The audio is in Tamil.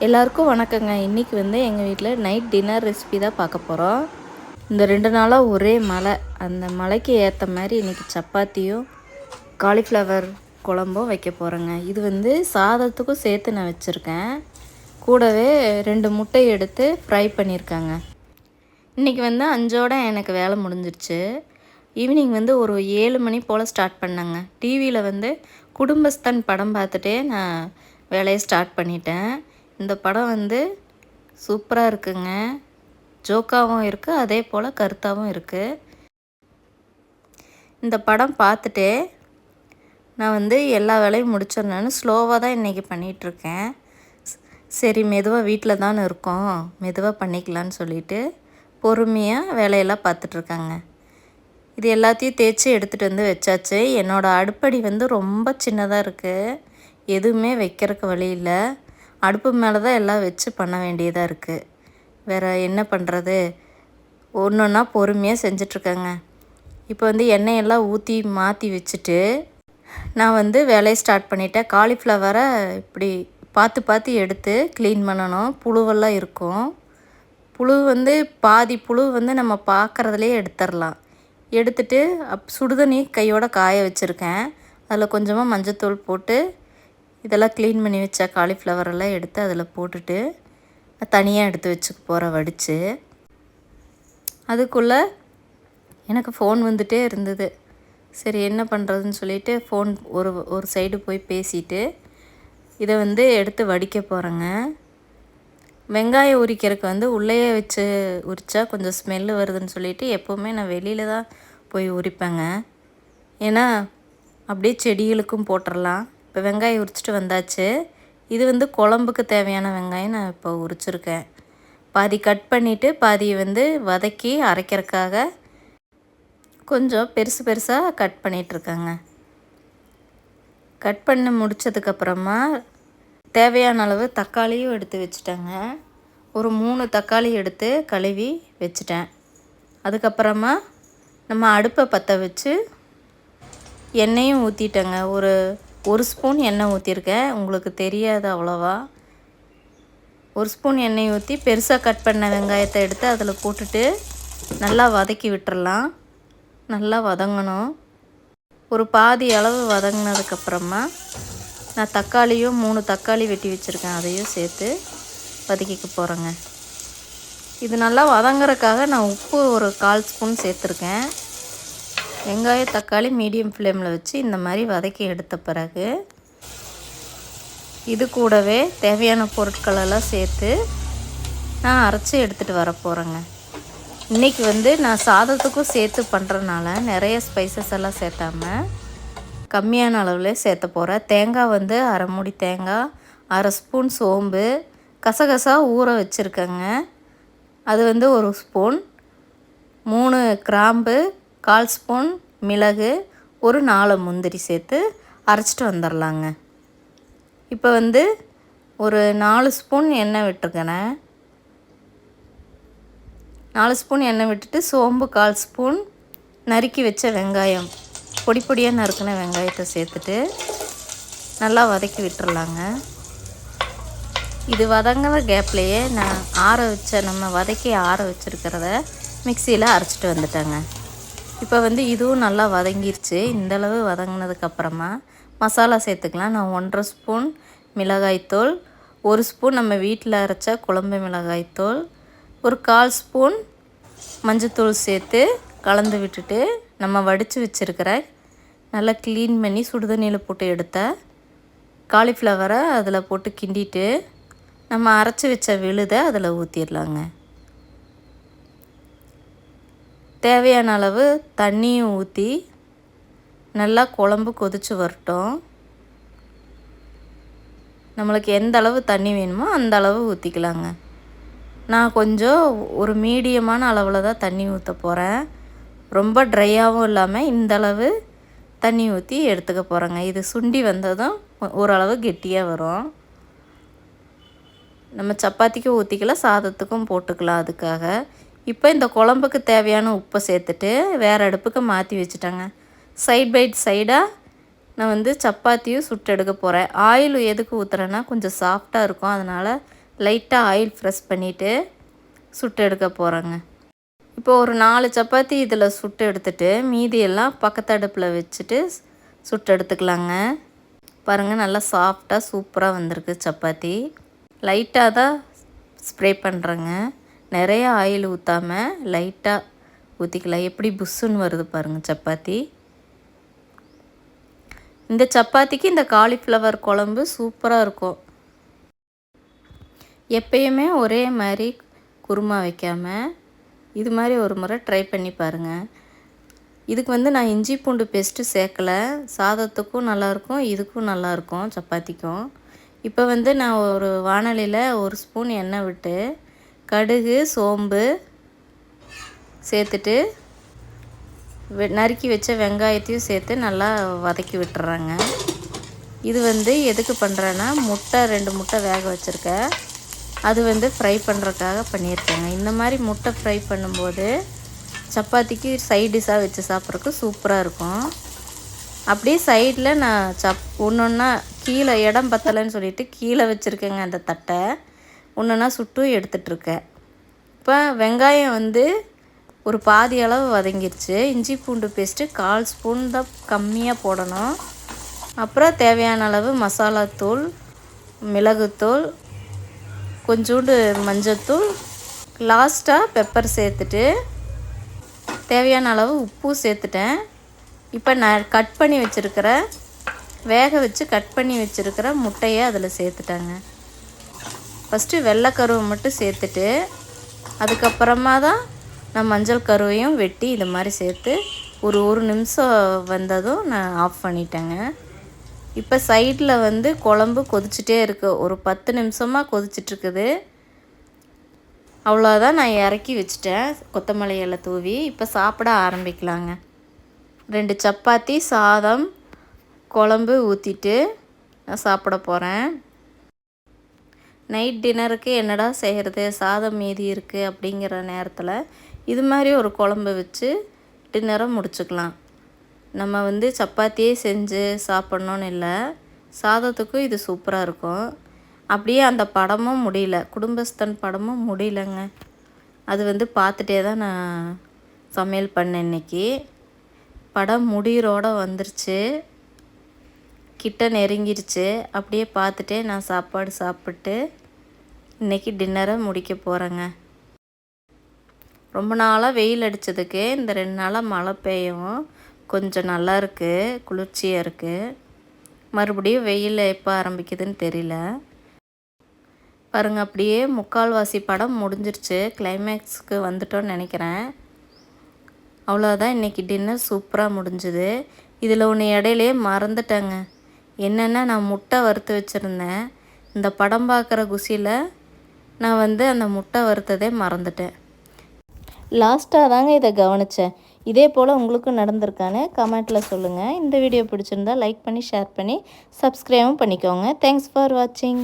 எல்லாருக்கும் வணக்கங்க. இன்றைக்கி எங்கள் வீட்டில் நைட் டின்னர் ரெசிபி தான் பார்க்க போகிறோம். இந்த 2 நாளாக ஒரே மழை. அந்த மழைக்கு ஏற்ற மாதிரி இன்றைக்கி சப்பாத்தியும் காலிஃப்ளவர் குழம்பும் வைக்க போகிறேங்க. இது சாதத்துக்கும் சேர்த்து நான் வச்சுருக்கேன். கூடவே 2 முட்டை எடுத்து ஃப்ரை பண்ணியிருக்காங்க. இன்றைக்கி 5ஓட எனக்கு வேலை முடிஞ்சிருச்சு. ஈவினிங் ஒரு 7 மணி போல் ஸ்டார்ட் பண்ணேங்க. டிவியில் குடும்பஸ்தான் படம் பார்த்துட்டே நான் வேலையை ஸ்டார்ட் பண்ணிட்டேன். இந்த படம் சூப்பராக இருக்குங்க. ஜோக்காகவும் இருக்குது, அதே போல் கருத்தாகவும் இருக்குது. இந்த படம் பார்த்துட்டே நான் எல்லா வேலையும் முடிச்சிடணுன்னு ஸ்லோவாக தான் இன்றைக்கி பண்ணிகிட்ருக்கேன். சரி, மெதுவாக வீட்டில் தானே இருக்கோம், மெதுவாக பண்ணிக்கலான்னு சொல்லிவிட்டு பொறுமையாக வேலையெல்லாம் பார்த்துட்ருக்காங்க. இது எல்லாத்தையும் தேய்ச்சி எடுத்துகிட்டு வச்சாச்சு. என்னோடய அடுப்படி ரொம்ப சின்னதாக இருக்குது. எதுவுமே வைக்கிறதுக்கு வழி இல்லை. அடுப்பு மேலே தான் எல்லாம் வச்சு பண்ண வேண்டியதாக இருக்குது. வேறு என்ன பண்ணுறது, ஒன்று ஒன்றா பொறுமையாக செஞ்சிட்ருக்கேங்க. இப்போ எண்ணெயெல்லாம் ஊற்றி மாற்றி வச்சுட்டு நான் வேலையை ஸ்டார்ட் பண்ணிட்டேன். காலிஃப்ளவரை இப்படி பார்த்து பார்த்து எடுத்து க்ளீன் பண்ணணும். புழுவெல்லாம் இருக்கும். புழு பாதி புழு நம்ம பார்க்குறதுலேயே எடுத்துடலாம். எடுத்துட்டு சுடுதண்ணி கையோட காய வச்சுருக்கேன். அதில் கொஞ்சமாக மஞ்சத்தூள் போட்டு இதெல்லாம் க்ளீன் பண்ணி வச்ச காலிஃப்ளவரெல்லாம் எடுத்து அதில் போட்டுட்டு தனியாக எடுத்து வச்சுக்க போகிறேன் வடித்து. அதுக்குள்ளே எனக்கு ஃபோன் வந்துகிட்டே இருந்தது. சரி, என்ன பண்ணுறதுன்னு சொல்லிவிட்டு ஃபோன் ஒரு சைடு போய் பேசிட்டு இதை எடுத்து வடிக்க போகிறேங்க. வெங்காயம் உரிக்கிறதுக்கு உள்ளேயே வச்சு உரித்தா கொஞ்சம் ஸ்மெல்லு வருதுன்னு சொல்லிவிட்டு எப்போவுமே நான் வெளியில் தான் போய் உரிப்பேங்க. ஏன்னா அப்படியே செடிகளுக்கும் போட்டுடலாம். இப்போ வெங்காயம் உரிச்சிட்டு வந்தாச்சு. இது குழம்புக்கு தேவையான வெங்காயம் நான் இப்போ உரிச்சிருக்கேன். பாதி கட் பண்ணிவிட்டு பாதியை வதக்கி அரைக்கிறதுக்காக கொஞ்சம் பெருசு பெருசாக கட் பண்ணிகிட்ருக்கேங்க. கட் பண்ணி முடித்ததுக்கப்புறமா தேவையான அளவு தக்காளியும் எடுத்து வச்சுட்டேங்க. ஒரு 3 தக்காளி எடுத்து கழுவி வச்சுட்டேன். அதுக்கப்புறமா நம்ம அடுப்பை பற்ற வச்சு எண்ணெயும் ஊற்றிட்டேங்க. ஒரு ஸ்பூன் எண்ணெய் ஊற்றிருக்கேன். உங்களுக்கு தெரியாது அவ்வளோவா. ஒரு ஸ்பூன் எண்ணெய் ஊற்றி பெருசாக கட் பண்ண வெங்காயத்தை எடுத்து அதில் போட்டுட்டு நல்லா வதக்கி விட்டுறலாம். நல்லா வதங்கணும். ஒரு பாதி அளவு வதங்கினதுக்கப்புறமா நான் தக்காளியும் 3 தக்காளி வெட்டி வச்சுருக்கேன், அதையும் சேர்த்து வதக்கிக்க போகிறேங்க. இது நல்லா வதங்குறதுக்காக நான் உப்பு ஒரு 1/4 ஸ்பூன் சேர்த்துருக்கேன். வெங்காயம் தக்காளி மீடியம் ஃப்ளேமில் வச்சு இந்த மாதிரி வதக்கி எடுத்த பிறகு இது கூடவே தேவையான பொருட்களெல்லாம் சேர்த்து நான் அரைச்சி எடுத்துகிட்டு வர போகிறேங்க. இன்றைக்கி நான் சாதத்துக்கும் சேர்த்து பண்ணுறதுனால நிறைய ஸ்பைசஸ் எல்லாம் சேர்த்தாமல் கம்மியான அளவில் சேர்த்த போகிறேன். தேங்காய் 1/2 மூடி தேங்காய், 1/2 ஸ்பூன் சோம்பு, கசகசா ஊற வச்சுருக்கேங்க, அது 1 ஸ்பூன், 3 கிராம்பு, 1/4 ஸ்பூன் மிளகு, ஒரு 4 முந்திரி சேர்த்து அரைச்சிட்டு வந்துடலாங்க. இப்போ ஒரு 4 ஸ்பூன் எண்ணெய் விட்டுருக்கேன். 4 ஸ்பூன் எண்ணெய் விட்டுட்டு சோம்பு 1/4 ஸ்பூன், நறுக்கி வச்ச வெங்காயம், பொடி பொடியாக நறுக்கின வெங்காயத்தை சேர்த்துட்டு நல்லா வதக்கி விட்டுறலாங்க. இது வதங்கிற கேப்லேயே நான் நம்ம வதக்கி ஆற வச்சுருக்கிறத மிக்சியில் அரைச்சிட்டு வந்துட்டேங்க. இப்போ இதுவும் நல்லா வதங்கிருச்சு. இந்தளவு வதங்கினதுக்கப்புறமா மசாலா சேர்த்துக்கலாம். நான் 1/2 ஸ்பூன் மிளகாய்த்தூள், 1 ஸ்பூன் நம்ம வீட்டில் அரைச்ச குழம்பு மிளகாய்த்தூள், ஒரு 1/4 ஸ்பூன் மஞ்சத்தூள் சேர்த்து கலந்து விட்டுட்டு நம்ம வடித்து வச்சுருக்கிற நல்லா க்ளீன் பண்ணி சுடுதண்ணியில் போட்டு எடுத்த காலிஃப்ளவரை அதில் போட்டு கிண்டிட்டு நம்ம அரைச்சி வச்ச விழுதை அதில் ஊற்றிடலாங்க. தேவையான அளவு தண்ணியும் ஊற்றி நல்லா குழம்பு கொதித்து வரட்டும். நம்மளுக்கு எந்த அளவு தண்ணி வேணுமோ அந்த அளவு ஊற்றிக்கலாங்க. நான் கொஞ்சம் ஒரு மீடியமான அளவில் தான் தண்ணி ஊற்ற போகிறேன். ரொம்ப ட்ரையாகவும் இல்லாமல் இந்தளவு தண்ணி ஊற்றி எடுத்துக்க போகிறேங்க. இது சுண்டி வந்ததும் ஓரளவு கெட்டியாக வரும். நம்ம சப்பாத்திக்கு ஊற்றிக்கலாம், சாதத்துக்கும் போட்டுக்கலாம். அதுக்காக இப்போ இந்த குழம்புக்கு தேவையான உப்பை சேர்த்துட்டு வேறு அடுப்புக்கு மாற்றி வச்சுட்டேங்க. சைட் பை சைடாக நான் சப்பாத்தியும் சுட்டு எடுக்க போகிறேன். ஆயில் எதுக்கு ஊற்றுறேன்னா கொஞ்சம் சாஃப்டாக இருக்கும், அதனால் லைட்டாக ஆயில் ப்ரெஸ் பண்ணிவிட்டு சுட்டு எடுக்க போகிறேங்க. இப்போ ஒரு 4 சப்பாத்தி இதில் சுட்டு எடுத்துகிட்டு மீதியெல்லாம் பக்கத்து அடுப்பில் வச்சுட்டு சுட்டு எடுத்துக்கலாங்க. பாருங்கள், நல்லா சாஃப்டாக சூப்பராக வந்திருக்கு சப்பாத்தி. லைட்டாக தான் ஸ்ப்ரே பண்ணுறேங்க, நிறைய ஆயில் ஊற்றாமல் லைட்டாக ஊற்றிக்கலாம். எப்படி புஷ்ஷுன்னு வருது பாருங்கள் சப்பாத்தி. இந்த சப்பாத்திக்கு இந்த காலிஃப்ளவர் குழம்பு சூப்பராக இருக்கும். எப்பயுமே ஒரே மாதிரி குருமா வைக்காமல் இது மாதிரி ஒரு முறை ட்ரை பண்ணி பாருங்கள். இதுக்கு நான் இஞ்சி பூண்டு பேஸ்ட்டு சேர்க்கலை. சாதத்துக்கும் நல்லாயிருக்கும், இதுக்கும் நல்லாயிருக்கும், சப்பாத்திக்கும். இப்போ நான் ஒரு வாணலியில் 1 ஸ்பூன் எண்ணெய் விட்டு கடுகு சோம்பு சேர்த்துட்டு நறுக்கி வச்ச வெங்காயத்தையும் சேர்த்து நல்லா வதக்கி விட்டுறாங்க. இது எதுக்கு பண்ணுறேன்னா, முட்டை 2 முட்டை வேக வச்சுருக்கேன். அது ஃப்ரை பண்ணுறதுக்காக பண்ணியிருக்கேங்க. இந்த மாதிரி முட்டை ஃப்ரை பண்ணும்போது சப்பாத்திக்கு சைட் டிஷ்ஷாக வச்சு சாப்பிட்றதுக்கு சூப்பராக இருக்கும். அப்படியே சைடில் நான் ஒன்றா கீழே இடம் பத்தலைன்னு சொல்லிவிட்டு கீழே வச்சுருக்கேங்க அந்த தட்டை. ஒன்றா சுட்டு எடுத்துகிட்ருக்கேன். இப்போ வெங்காயம் ஒரு பாதி அளவு வதங்கிருச்சு. இஞ்சி பூண்டு பேஸ்ட்டு 1/4 ஸ்பூன் தான் கம்மியாக போடணும். அப்புறம் தேவையான அளவு மசாலாத்தூள், மிளகுத்தூள், கொஞ்சோண்டு மஞ்சத்தூள், லாஸ்ட்டாக பெப்பர் சேர்த்துட்டு தேவையான அளவு உப்பு சேர்த்துட்டேன். இப்போ நான் வேக வச்சு கட் பண்ணி வச்சுருக்கிற முட்டையை அதில் சேர்த்துட்டாங்க. ஃபஸ்ட்டு வெள்ளை கருவை மட்டும் சேர்த்துட்டு அதுக்கப்புறமா தான் நான் மஞ்சள் கருவையும் வெட்டி இது மாதிரி சேர்த்து ஒரு நிமிஷம் வந்ததும் நான் ஆஃப் பண்ணிட்டேங்க. இப்போ சைடில் குழம்பு கொதிச்சுட்டே இருக்குது. ஒரு 10 நிமிஷமாக கொதிச்சிட்ருக்குது. அவ்வளோதான், நான் இறக்கி வச்சுட்டேன் கொத்தமல்லி இலை தூவி. இப்போ சாப்பிட ஆரம்பிக்கலாங்க. 2 சப்பாத்தி சாதம் குழம்பு ஊற்றிட்டு நான் சாப்பிட போகிறேன். நைட் டின்னருக்கு என்னடா செய்கிறது, சாதம் மீதி இருக்குது அப்படிங்கிற நேரத்தில் இது மாதிரி ஒரு குழம்பு வச்சு டின்னரை முடிச்சுக்கலாம். நம்ம சப்பாத்தியே செஞ்சு சாப்பிட்ணுன்னு இல்லை, சாதத்துக்கும் இது சூப்பராக இருக்கும். அப்படியே அந்த படமும் முடியல, குடும்பஸ்தன் படமும் முடியலங்க. அது பார்த்துட்டே தான் நான் சமையல் பண்ணேன். இன்றைக்கி படம் முடிகிறோட வந்துருச்சு, கிட்ட நெருங்கிடுச்சு. அப்படியே பார்த்துட்டே நான் சாப்பாடு சாப்பிட்டு இன்றைக்கி டின்னரை முடிக்க போகிறேங்க. ரொம்ப நாளாக வெயில் அடித்ததுக்கு இந்த 2 நாளாக மழை பெய்யவும் கொஞ்சம் நல்லா இருக்குது, குளிர்ச்சியாக இருக்குது. மறுபடியும் வெயில் எப்போ ஆரம்பிக்குதுன்னு தெரியல. பாருங்கள், அப்படியே 3/4 படம் முடிஞ்சிருச்சு. கிளைமேக்ஸுக்கு வந்துட்டோன்னு நினைக்கிறேன். அவ்வளோதான், இன்றைக்கி டின்னர் சூப்பராக முடிஞ்சுது. இதில் ஒன்று இடையிலேயே மறந்துட்டேங்க. என்னென்னா, நான் முட்டை வறுத்து வச்சுருந்தேன். இந்த படம் பார்க்குற குசியில் நான் அந்த முட்டை வறுத்ததே மறந்துட்டேன். லாஸ்ட்டாக தாங்க இதை கவனித்தேன். இதே போல் உங்களுக்கும் நடந்திருக்கான்னு கமெண்ட்டில் சொல்லுங்கள். இந்த வீடியோ பிடிச்சிருந்தா லைக் பண்ணி ஷேர் பண்ணி சப்ஸ்கிரைபும் பண்ணிக்கோங்க. தேங்க்ஸ் ஃபார் வாட்சிங்.